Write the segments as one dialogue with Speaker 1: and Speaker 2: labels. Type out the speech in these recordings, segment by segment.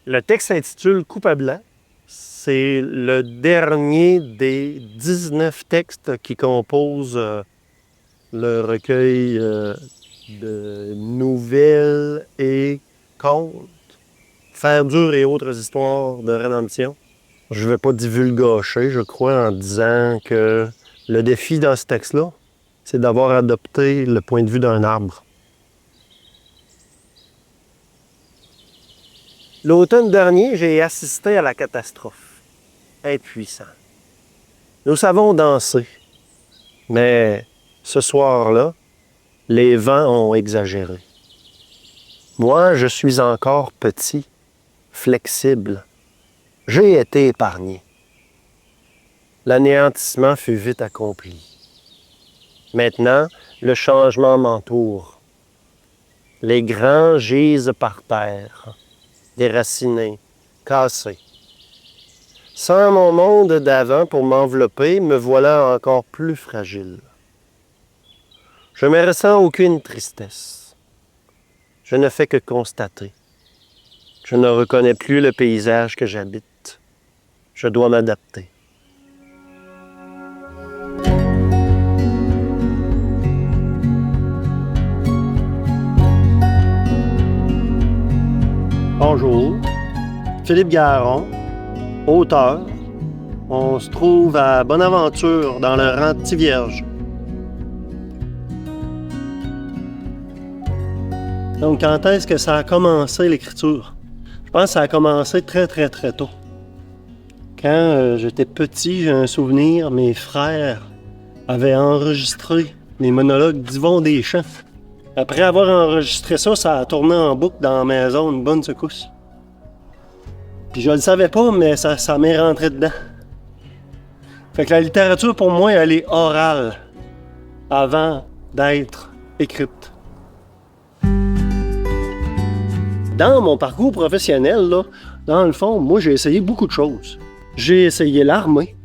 Speaker 1: Le texte s'intitule Coupable blanc. C'est le dernier des 19 textes qui composent le recueil de nouvelles et contes, Faire dur et autres histoires de rédemption. Je ne vais pas divulgacher, je crois, en disant que le défi dans ce texte-là, c'est d'avoir adopté le point de vue d'un arbre. L'automne dernier, j'ai assisté à la catastrophe. Impuissant. Nous savons danser, mais ce soir-là, les vents ont exagéré. Moi, je suis encore petit, flexible. J'ai été épargné. L'anéantissement fut vite accompli. Maintenant, le changement m'entoure. Les grands gisent par terre, déracinés, cassés. Sans mon monde d'avant pour m'envelopper, me voilà encore plus fragile. Je ne me ressens aucune tristesse. Je ne fais que constater. Je ne reconnais plus le paysage que j'habite. Je dois m'adapter. Bonjour, Philippe Garon, auteur. On se trouve à Bonaventure, dans le rang de Tivierge. Donc, quand est-ce que ça a commencé l'écriture? Je pense que ça a commencé très tôt. Quand j'étais petit, j'ai un souvenir, mes frères avaient enregistré les monologues d'Yvon Deschamps. Après avoir enregistré ça, ça a tourné en boucle dans la maison une bonne secousse. Puis je le savais pas, mais ça m'est rentré dedans. Fait que la littérature, pour moi, elle est orale avant d'être écrite. Dans mon parcours professionnel, là, dans le fond, moi, j'ai essayé beaucoup de choses. J'ai essayé l'armée,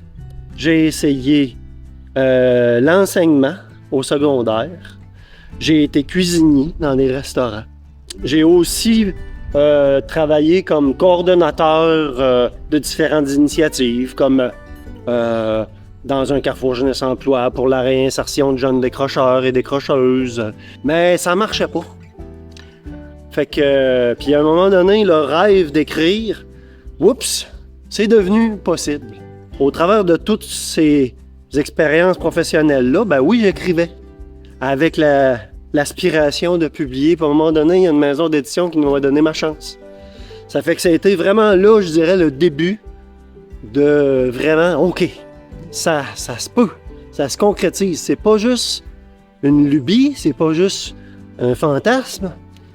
Speaker 1: j'ai essayé l'enseignement au secondaire, j'ai été cuisinier dans des restaurants. J'ai aussi travaillé comme coordonnateur de différentes initiatives, comme dans un carrefour jeunesse emploi pour la réinsertion de jeunes décrocheurs et décrocheuses. Mais ça marchait pas. Fait que, puis à un moment donné, le rêve d'écrire, oups, c'est devenu possible. Au travers de toutes ces expériences professionnelles-là, ben oui, j'écrivais. Avec l'aspiration de publier. Puis à un moment donné, il y a une maison d'édition qui nous a donné ma chance. Ça fait que ça a été vraiment là, je dirais, le début de vraiment, OK, ça se peut, ça se concrétise. C'est pas juste une lubie, c'est pas juste un fantasme,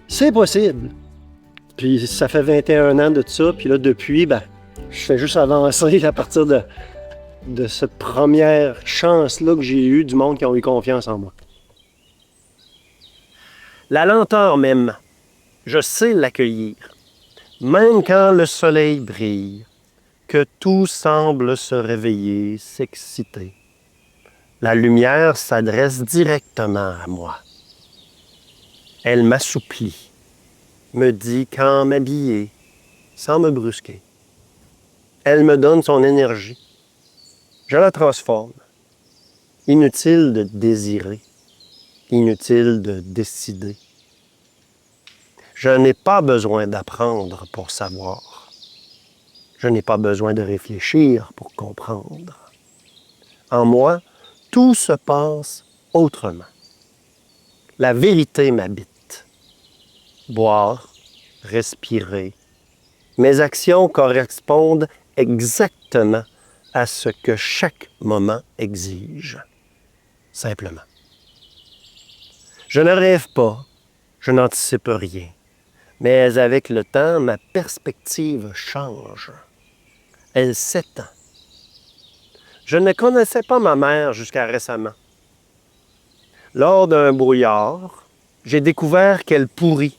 Speaker 1: c'est possible. Puis ça fait 21 ans de tout ça, puis là, depuis, ben, je fais juste avancer à partir de cette première chance-là que j'ai eue du monde qui ont eu confiance en moi. La lenteur même, je sais l'accueillir, même quand le soleil brille, que tout semble se réveiller, s'exciter. La lumière s'adresse directement à moi. Elle m'assouplit, me dit quand m'habiller, sans me brusquer. Elle me donne son énergie. Je la transforme. Inutile de désirer, inutile de décider. Je n'ai pas besoin d'apprendre pour savoir. Je n'ai pas besoin de réfléchir pour comprendre. En moi, tout se passe autrement. La vérité m'habite. Boire, respirer. Mes actions correspondent exactement à ce que chaque moment exige. Simplement. Je ne rêve pas, je n'anticipe rien. Mais avec le temps, ma perspective change. Elle s'étend. Je ne connaissais pas ma mère jusqu'à récemment. Lors d'un brouillard, j'ai découvert qu'elle pourrit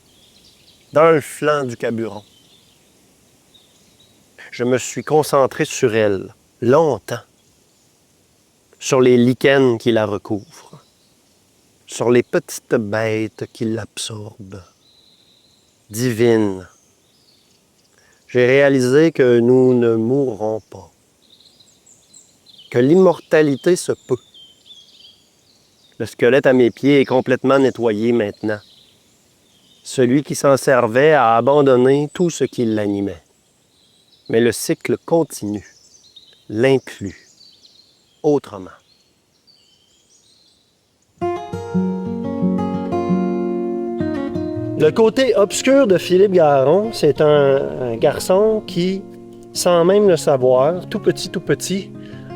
Speaker 1: dans le flanc du carburant. Je me suis concentré sur elle, longtemps, sur les lichens qui la recouvrent, sur les petites bêtes qui l'absorbent. Divine. j'ai réalisé que nous ne mourrons pas, que l'immortalité se peut. Le squelette à mes pieds est complètement nettoyé maintenant. Celui qui s'en servait a abandonné tout ce qui l'animait. Mais le cycle continue, l'influe, autrement. Le côté obscur de Philippe Garon, c'est un garçon qui, sans même le savoir, tout petit,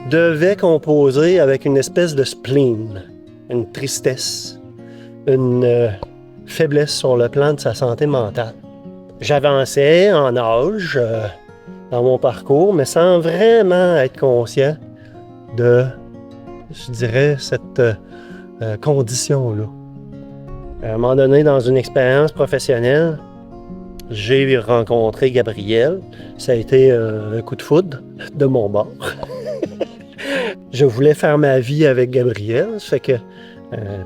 Speaker 1: devait composer avec une espèce de spleen, une tristesse, une faiblesse sur le plan de sa santé mentale. J'avançais en âge dans mon parcours, mais sans vraiment être conscient de, je dirais, cette condition-là. À un moment donné, dans une expérience professionnelle, j'ai rencontré Gabriel. Ça a été un coup de foudre de mon bord. Je voulais faire ma vie avec Gabriel, ça fait que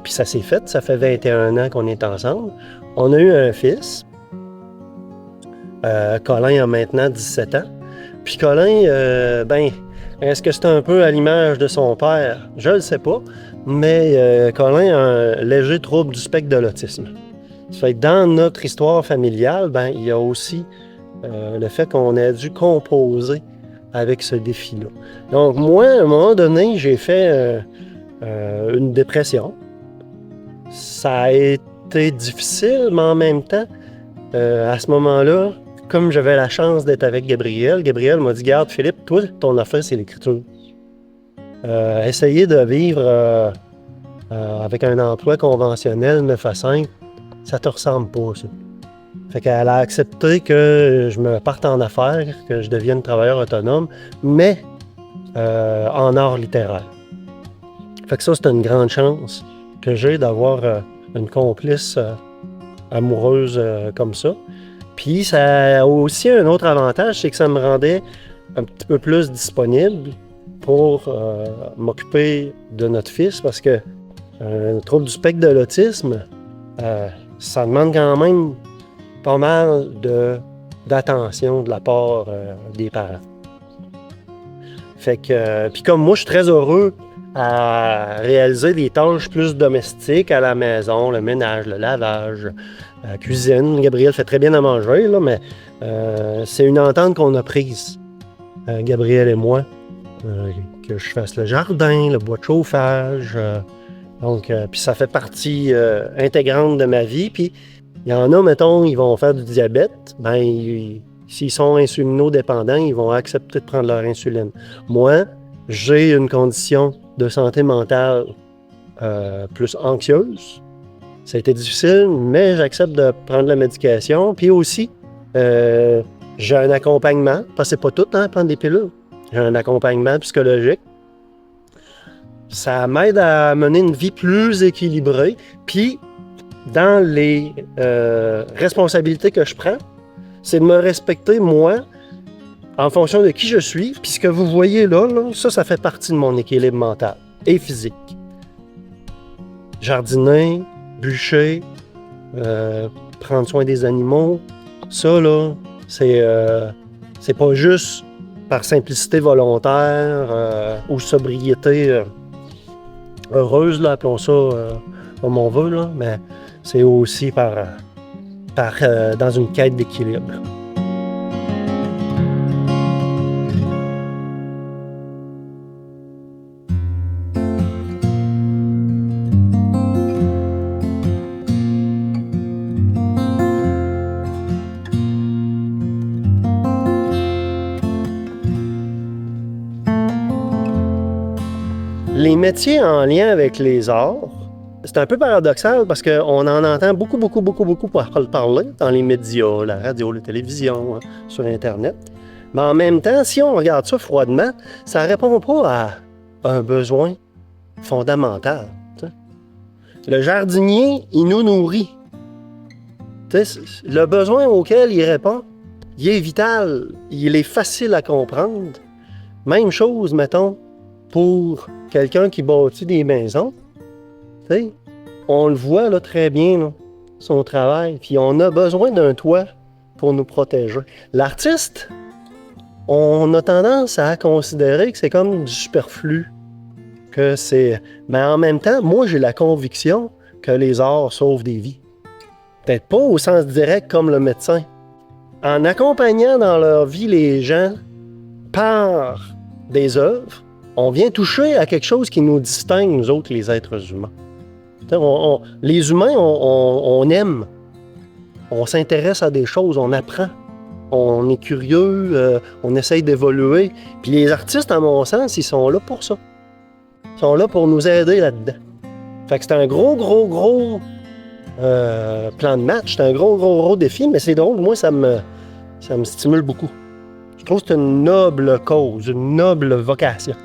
Speaker 1: puis ça s'est fait, ça fait 21 ans qu'on est ensemble. On a eu un fils. Colin a maintenant 17 ans. Puis Colin, est-ce que c'est un peu à l'image de son père? Je ne le sais pas, mais Colin a un léger trouble du spectre de l'autisme. Ça fait que dans notre histoire familiale, il y a aussi le fait qu'on a dû composer avec ce défi-là. Donc moi, à un moment donné, j'ai fait une dépression. Ça a été difficile, mais en même temps, à ce moment-là, comme j'avais la chance d'être avec Gabriel m'a dit « Garde, Philippe, toi, ton affaire, c'est l'écriture. Essayer de vivre avec un emploi conventionnel 9 à 5, ça te ressemble pas, ça. » Fait qu'elle a accepté que je me parte en affaires, que je devienne travailleur autonome, mais en art littéraire. Fait que ça, c'est une grande chance que j'ai d'avoir une complice amoureuse comme ça. Puis ça a aussi un autre avantage, c'est que ça me rendait un petit peu plus disponible pour m'occuper de notre fils, parce que un trouble du spectre de l'autisme, ça demande quand même pas mal d'attention de la part des parents. Fait que, puis comme moi, je suis très heureux à réaliser des tâches plus domestiques à la maison, le ménage, le lavage, la cuisine. Gabriel fait très bien à manger, là, mais c'est une entente qu'on a prise, Gabriel et moi, que je fasse le jardin, le bois de chauffage. Donc, puis ça fait partie intégrante de ma vie. Puis il y en a, mettons, ils vont faire du diabète, s'ils sont insulinodépendants, ils vont accepter de prendre leur insuline. Moi, j'ai une condition de santé mentale plus anxieuse. Ça a été difficile, mais j'accepte de prendre la médication. Puis aussi, j'ai un accompagnement, parce que c'est pas tout, prendre des pilules. J'ai un accompagnement psychologique. Ça m'aide à mener une vie plus équilibrée. Puis, dans les responsabilités que je prends, c'est de me respecter, moi, en fonction de qui je suis. Puis ce que vous voyez là, ça fait partie de mon équilibre mental et physique. Jardiner, bûcher, prendre soin des animaux, ça, là, c'est pas juste par simplicité volontaire ou sobriété heureuse, là, appelons ça comme on veut, là, mais c'est aussi dans une quête d'équilibre. Les métiers en lien avec les arts, c'est un peu paradoxal parce qu'on en entend beaucoup parler dans les médias, la radio, la télévision, sur Internet. Mais en même temps, si on regarde ça froidement, ça ne répond pas à un besoin fondamental. T'sais. Le jardinier, il nous nourrit. T'sais, le besoin auquel il répond, il est vital, il est facile à comprendre. Même chose, mettons, pour quelqu'un qui bâtit des maisons. T'sais, on le voit là, très bien, là, son travail. Puis on a besoin d'un toit pour nous protéger. L'artiste, on a tendance à considérer que c'est comme du superflu, que c'est... Mais en même temps, moi, j'ai la conviction que les arts sauvent des vies. Peut-être pas au sens direct comme le médecin. En accompagnant dans leur vie les gens par des œuvres, on vient toucher à quelque chose qui nous distingue, nous autres, les êtres humains. Les humains, on aime, on s'intéresse à des choses, on apprend, on est curieux, on essaye d'évoluer. Puis les artistes, à mon sens, ils sont là pour ça. Ils sont là pour nous aider là-dedans. Fait que c'est un gros plan de match, c'est un gros défi, mais c'est drôle, moi, ça me stimule beaucoup. Je trouve que c'est une noble cause, une noble vocation.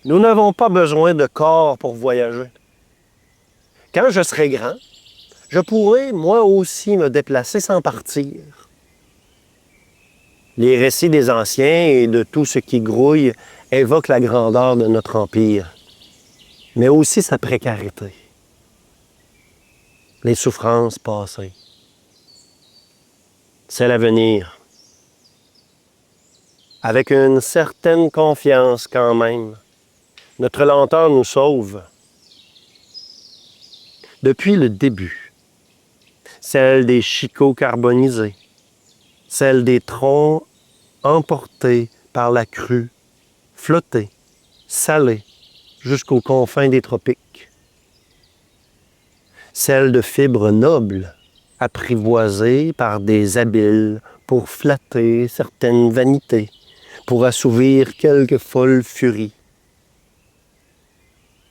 Speaker 1: Nous n'avons pas besoin de corps pour voyager. Quand je serai grand, je pourrai moi aussi me déplacer sans partir. Les récits des anciens et de tout ce qui grouille évoquent la grandeur de notre empire, mais aussi sa précarité, les souffrances passées. C'est l'avenir. Avec une certaine confiance quand même, notre lenteur nous sauve. Depuis le début, celle des chicots carbonisés, celle des troncs emportés par la crue, flottés, salés, jusqu'aux confins des tropiques. Celle de fibres nobles, apprivoisées par des habiles pour flatter certaines vanités, pour assouvir quelques folles furies.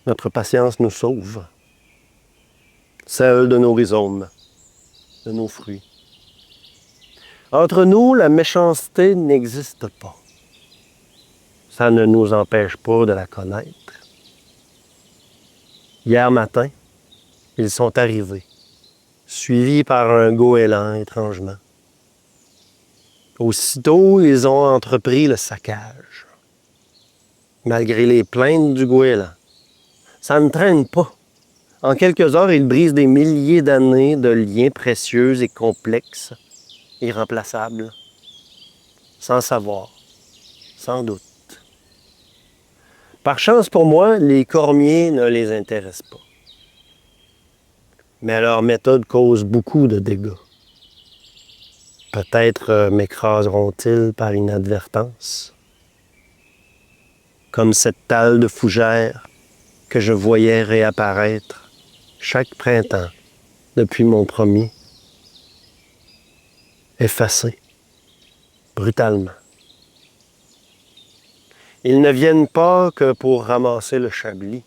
Speaker 1: Notre patience nous sauve. Celle de nos rhizomes, de nos fruits. Entre nous, la méchanceté n'existe pas. Ça ne nous empêche pas de la connaître. Hier matin, ils sont arrivés, suivis par un goéland étrangement. Aussitôt, ils ont entrepris le saccage. Malgré les plaintes du goéland, ça ne traîne pas. En quelques heures, ils brisent des milliers d'années de liens précieux et complexes, irremplaçables, sans savoir, sans doute. Par chance pour moi, les cormiers ne les intéressent pas. Mais leur méthode cause beaucoup de dégâts. Peut-être m'écraseront-ils par inadvertance, comme cette talle de fougère que je voyais réapparaître chaque printemps depuis mon premier, effacée, brutalement. Ils ne viennent pas que pour ramasser le chablis.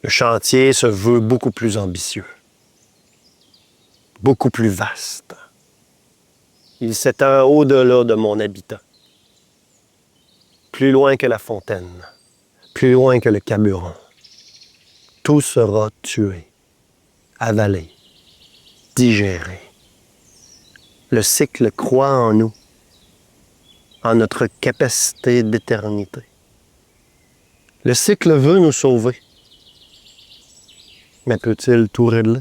Speaker 1: Le chantier se veut beaucoup plus ambitieux, beaucoup plus vaste. Il s'étend au-delà de mon habitat, plus loin que la fontaine, plus loin que le carburant. Tout sera tué, avalé, digéré. Le cycle croît en nous, en notre capacité d'éternité. Le cycle veut nous sauver. Mais peut-il tout régler?